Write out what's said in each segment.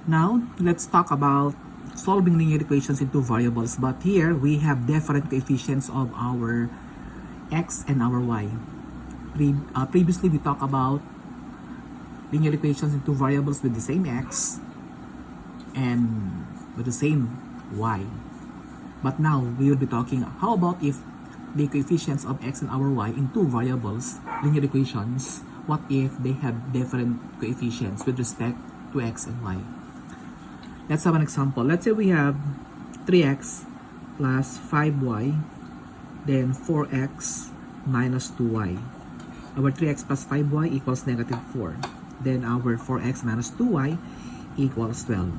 Now, let's talk about solving linear equations into variables. But here, we have different coefficients of our x and our y. Previously, we talked about linear equations into variables with the same x and with the same y. But now, we will be talking, how about if the coefficients of x and our y in two variables, linear equations, what if they have different coefficients with respect to x and y? Let's have an example. Let's say we have 3x plus 5y, then 4x minus 2y. Our 3x plus 5y equals negative 4. Then our 4x minus 2y equals 12.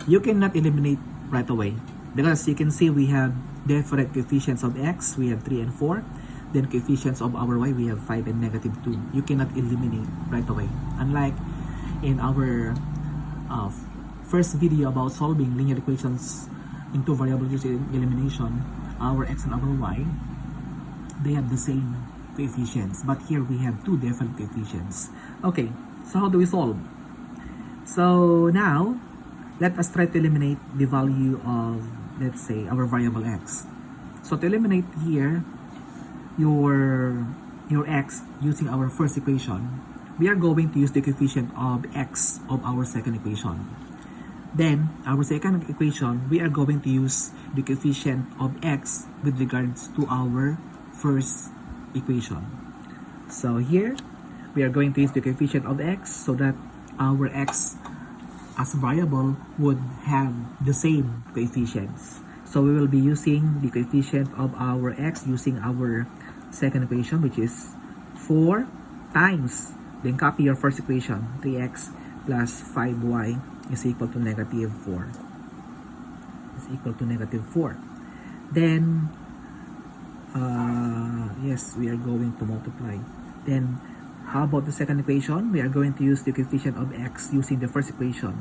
You cannot eliminate right away because you can see we have different coefficients of x. We have 3 and 4. Then coefficients of our y, we have 5 and negative 2. You cannot eliminate right away. Unlike in our first video about solving linear equations into variables using elimination, our x and our y, they have the same coefficients. But here we have two different coefficients. Okay, so how do we solve? So now, let us try to eliminate the value of, let's say, our variable x. So to eliminate here, your x using our first equation, we are going to use the coefficient of x of our second equation. Then, our second equation, we are going to use the coefficient of x with regards to our first equation. So here, we are going to use the coefficient of x so that our x as a variable would have the same coefficients. So we will be using the coefficient of our x using our second equation, which is 4 times, then copy your first equation, 3x plus 5y is equal to negative 4. Is equal to negative 4. Then, yes, we are going to multiply. Then, how about the second equation? We are going to use the coefficient of x using the first equation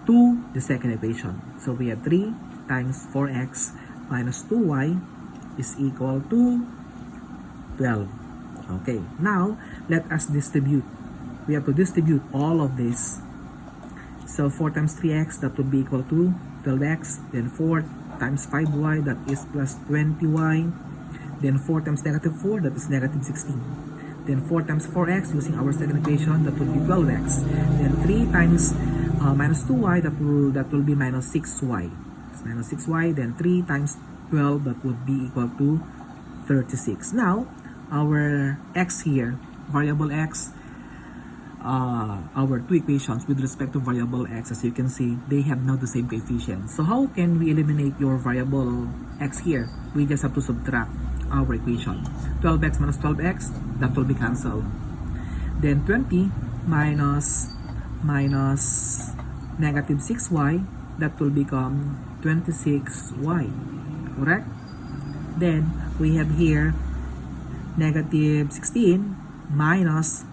to the second equation. So we have 3 times 4x minus 2y is equal to 12. Okay, now let us distribute. We have to distribute all of this. So 4 times 3x, that would be equal to 12x. Then 4 times 5y, that is plus 20y. Then 4 times negative 4, that is negative 16. Then 4 times 4x, using our second equation, that would be 12x. Then 3 times minus 2y, that will be minus 6y. It's minus 6y. Then 3 times 12, that would be equal to 36. Now, our x here, variable x, our two equations with respect to variable x, as you can see, they have now the same coefficients. So how can we eliminate your variable x here? We just have to subtract our equation. 12x minus 12x, that will be cancelled. Then 20 minus negative 6y, that will become 26y. Correct? Then we have here negative 16 minus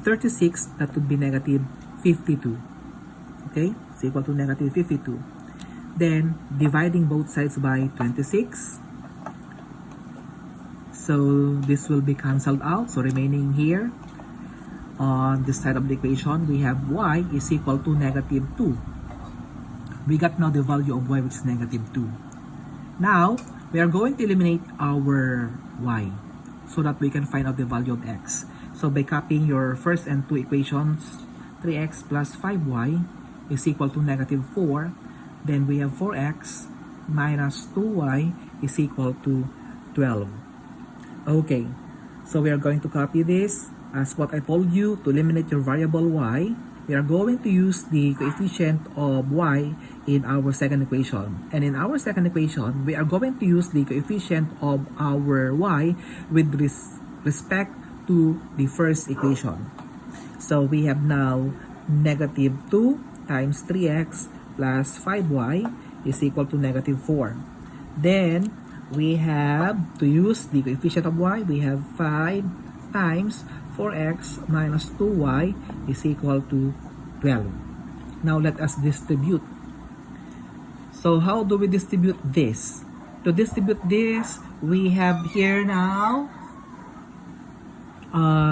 36, that would be negative 52. Okay, it's equal to negative 52. Then dividing both sides by 26. So this will be cancelled out. So remaining here on this side of the equation, we have y is equal to negative 2. We got now the value of y, which is negative 2. Now, we are going to eliminate our y so that we can find out the value of x. So by copying your first and two equations, 3x plus 5y is equal to negative 4. Then we have 4x minus 2y is equal to 12. Okay, so we are going to copy this as what I told you. To eliminate your variable y, we are going to use the coefficient of y in our second equation. And in our second equation, we are going to use the coefficient of our y with respect to the first equation. So we have now negative 2 times 3x plus 5y is equal to negative 4. Then we have to use the coefficient of y. We have 5 times 4x minus 2y is equal to 12. Now let us distribute. So how do we distribute this? To distribute this, we have here now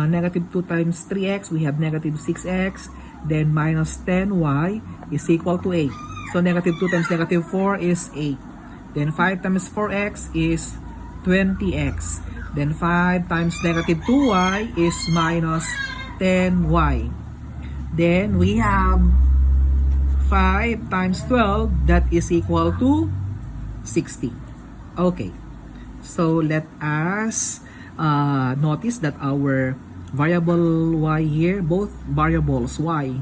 negative 2 times 3x, we have negative 6x. then minus 10y is equal to 8. So negative 2 times negative 4 is 8. Then 5 times 4x is 20x. Then 5 times negative 2y is minus 10y. Then we have 5 times 12, that is equal to 60. Okay. So let us notice that our variable y here, both variables y,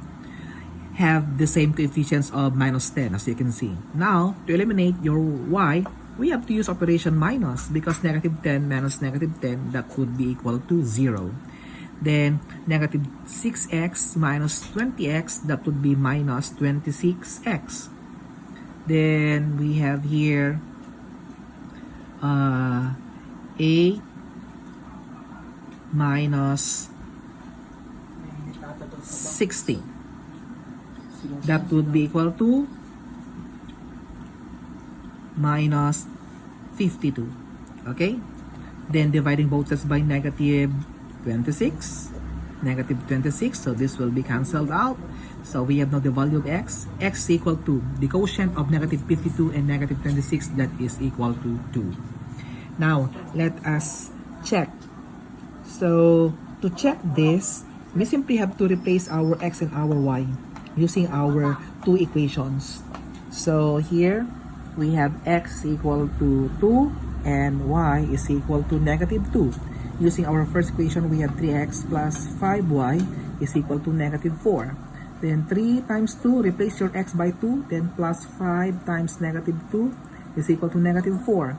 have the same coefficients of minus 10, as you can see. Now, to eliminate your y, we have to use operation minus, because negative 10 minus negative 10, that would be equal to 0. Then, negative 6x minus 20x, that would be minus 26x. Then, we have here 8 minus 60. That would be equal to minus 52. Okay? Then dividing both sides by negative 26. Negative 26. So this will be cancelled out. So we have now the value of x. X is equal to the quotient of negative 52 and negative 26. That is equal to 2. Now, let us check. So, to check this, we simply have to replace our x and our y using our two equations. So here we have x equal to 2 and y is equal to negative 2. Using our first equation, we have 3x plus 5y is equal to negative 4. Then 3 times 2, replace your x by 2, then plus 5 times negative 2 is equal to negative 4.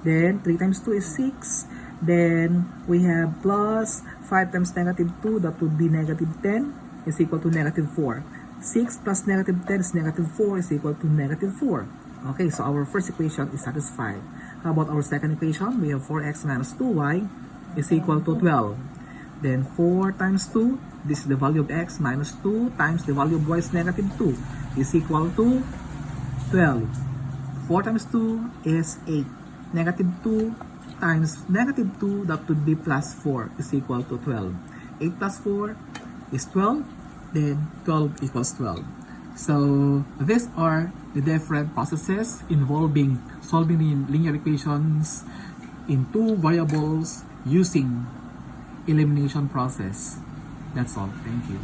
Then 3 times 2 is 6. Then we have plus 5 times negative 2, that would be negative 10 is equal to negative 4. 6 plus negative 10 is negative 4 is equal to negative 4. Okay, so our first equation is satisfied. How about our second equation? We have 4x minus 2y is equal to 12. Then 4 times 2, this is the value of x, minus 2 times the value of y is negative 2 is equal to 12. 4 times 2 is 8. Negative 2 times negative 2, that would be plus 4 is equal to 12. 8 plus 4 is 12. Then 12 equals 12. So these are the different processes involving solving the linear equations in two variables using elimination process. That's all. Thank you.